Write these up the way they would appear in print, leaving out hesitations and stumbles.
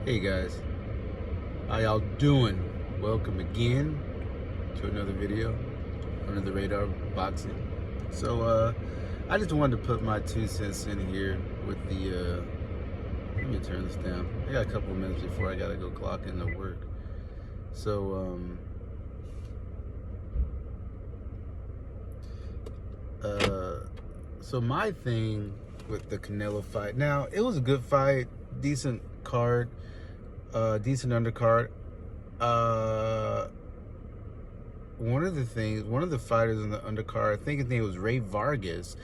Hey guys, how y'all doing? Welcome again to another video under the radar boxing. So I just wanted to put my 2 cents in here with the let me turn this down. I got a couple of minutes before I gotta go clock into work. So my thing with the Canelo fight. Now, it was a good fight, decent card, decent undercard. One of the fighters in the undercard, I think his name was Ray Vargas.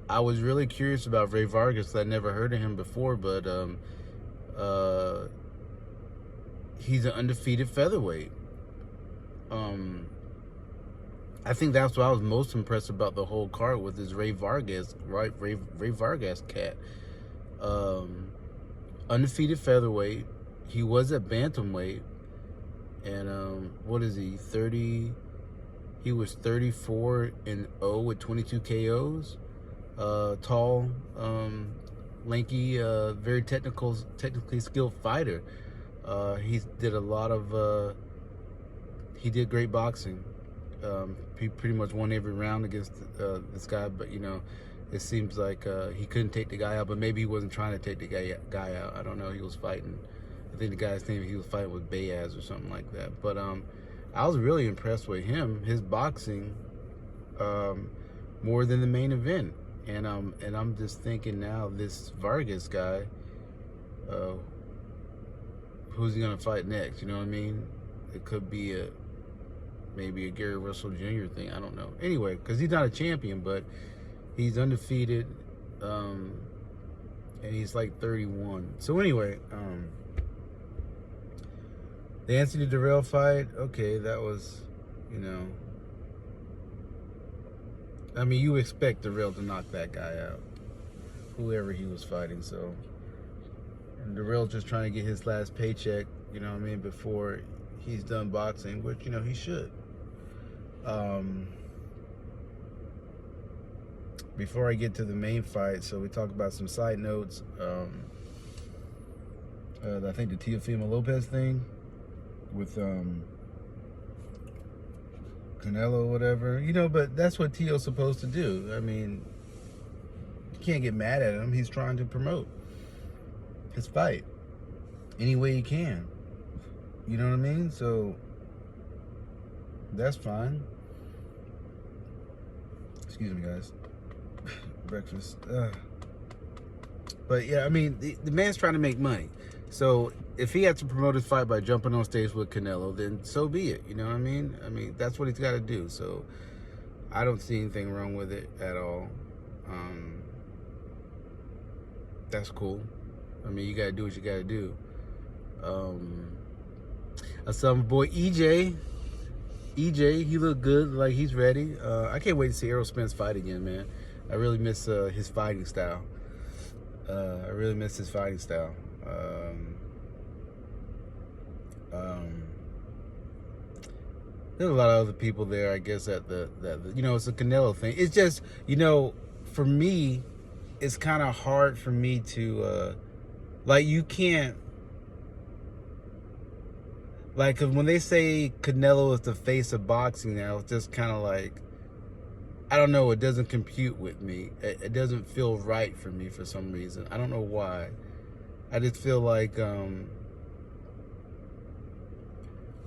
I was really curious about Ray Vargas. I'd never heard of him before, but he's an undefeated featherweight. I think that's what I was most impressed about the whole card with is Ray Vargas, right? Ray Vargas cat. Undefeated featherweight. He was at bantamweight. And what is he? 30. He was 34-0 with 22 KOs. Tall, lanky, very technically skilled fighter. He did a lot of. He did great boxing. He pretty much won every round against this guy, but it seems like he couldn't take the guy out. But maybe he wasn't trying to take the guy out. I don't know. He was fighting. I think the guy's name he was fighting was Baez or something like that. But I was really impressed with him. His boxing, more than the main event. And I'm just thinking now, this Vargas guy, who's he gonna fight next? You know what I mean? It could be maybe a Gary Russell Jr. thing. I don't know. Anyway, because he's not a champion, but he's undefeated, and he's like 31. So anyway, the Anthony Durrell fight, okay, that was, I mean, you expect Durrell to knock that guy out, whoever he was fighting. So, and Durrell's just trying to get his last paycheck, before he's done boxing, which, he should. Before I get to the main fight, so we talk about some side notes. I think the Teofimo Lopez thing with Canelo or whatever, but that's what Tio's supposed to do. I mean, you can't get mad at him. He's trying to promote his fight any way he can. You know what I mean? So that's fine. Excuse me, guys. Breakfast. But yeah, I mean, the man's trying to make money. So if he had to promote his fight by jumping on stage with Canelo, then so be it. You know what I mean? I mean, that's what he's got to do. So I don't see anything wrong with it at all. That's cool. I mean, you got to do what you got to do. I saw my boy EJ. He looked good, like he's ready. I can't wait to see Errol Spence fight again, man. I really miss his fighting style. There's a lot of other people there, I guess, at the it's a Canelo thing. It's just, for me, it's kind of hard for me to, you can't, cause when they say Canelo is the face of boxing now, it's just kind of like, I don't know, it doesn't compute with me. It doesn't feel right for me for some reason. I don't know why. I just feel like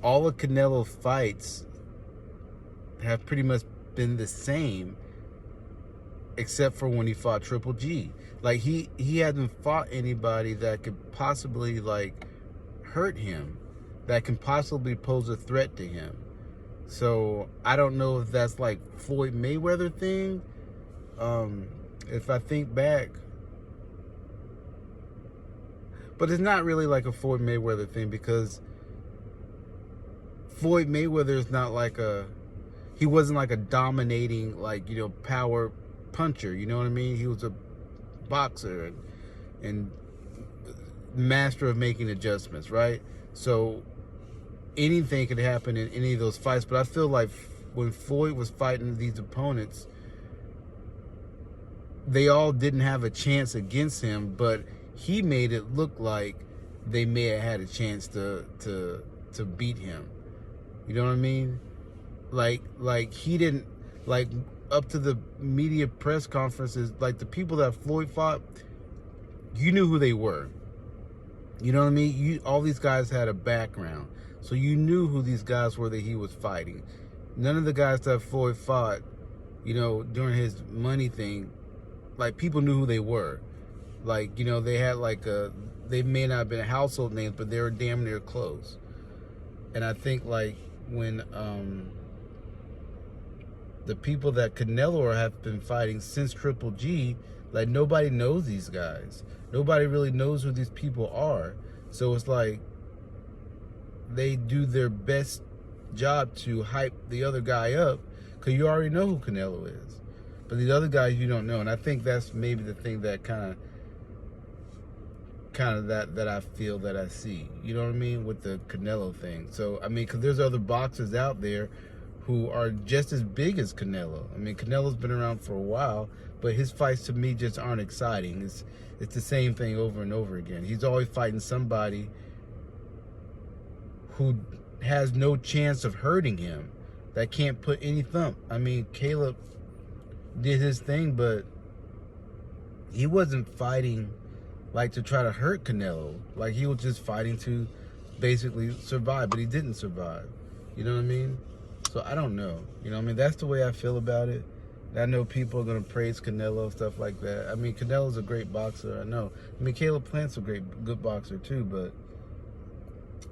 all of Canelo fights have pretty much been the same, except for when he fought Triple G. Like, he hasn't fought anybody that could possibly, hurt him, that can possibly pose a threat to him. So I don't know if that's like Floyd Mayweather thing. If I think back, but it's not really like a Floyd Mayweather thing, because Floyd Mayweather is not he wasn't like a dominating, power puncher. You know what I mean? He was a boxer and master of making adjustments, right? So anything could happen in any of those fights. But I feel like when Floyd was fighting these opponents, they all didn't have a chance against him, but he made it look like they may have had a chance to beat him. You know what I mean? Like he didn't, like, up to the media press conferences, like the people that Floyd fought, you knew who they were. You know what I mean? All these guys had a background, so you knew who these guys were that he was fighting. None of the guys that Floyd fought, you know, during his money thing, like, people knew who they were. Like, you know, they had like they may not have been household names, but they were damn near close. And I think, like, when the people that Canelo have been fighting since Triple G, like, nobody knows these guys. Nobody really knows who these people are. So it's like they do their best job to hype the other guy up, because you already know who Canelo is. But the other guys you don't know. And I think that's maybe the thing that kind of that I feel that I see. You know what I mean? With the Canelo thing. So, I mean, because there's other boxers out there who are just as big as Canelo. I mean, Canelo's been around for a while, but his fights to me just aren't exciting. It's the same thing over and over again. He's always fighting somebody who has no chance of hurting him, that can't put any thump. I mean, Caleb did his thing, but he wasn't fighting like to try to hurt Canelo. Like, he was just fighting to basically survive, but he didn't survive. You know what I mean? So I don't know. You know what I mean? That's the way I feel about it. I know people are going to praise Canelo, stuff like that. I mean, Canelo's a great boxer, I know. I mean, Caleb Plant's a good boxer too, but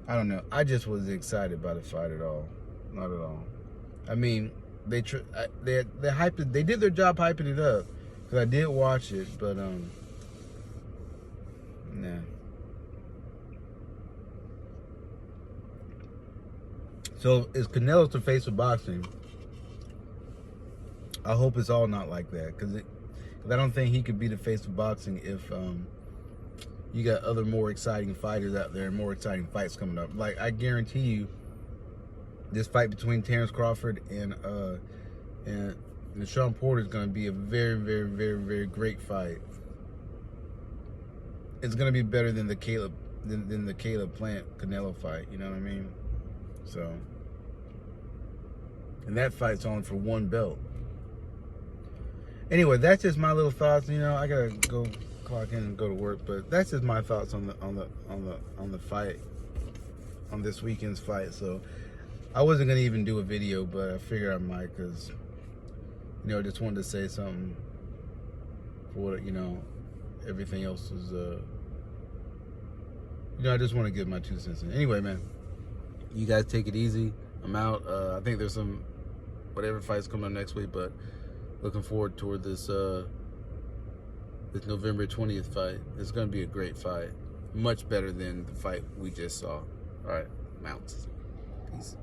I don't know. I just wasn't excited by the fight at all. Not at all. I mean, they hyped it. They did their job hyping it up, because I did watch it, but nah. So, is Canelo's the face of boxing? I hope it's all not like that, because I don't think he could be the face of boxing if you got other more exciting fighters out there, more exciting fights coming up. Like, I guarantee you, this fight between Terrence Crawford and Sean Porter is going to be a very, very, very, very great fight. It's going to be better than the Caleb Plant Canelo fight. You know what I mean? So, and that fight's on for one belt. Anyway, that's just my little thoughts. You know, I gotta go clock in and go to work, but that's just my thoughts on the fight, on this weekend's fight. So, I wasn't gonna even do a video, but I figured I might, because, you know, I just wanted to say something for what, you know, everything else is, you know, I just want to give my 2 cents in. Anyway, man, you guys take it easy. I'm out. I think there's some whatever fights coming up next week, but looking forward toward this this November 20th fight. It's going to be a great fight. Much better than the fight we just saw. All right, I'm out. Peace.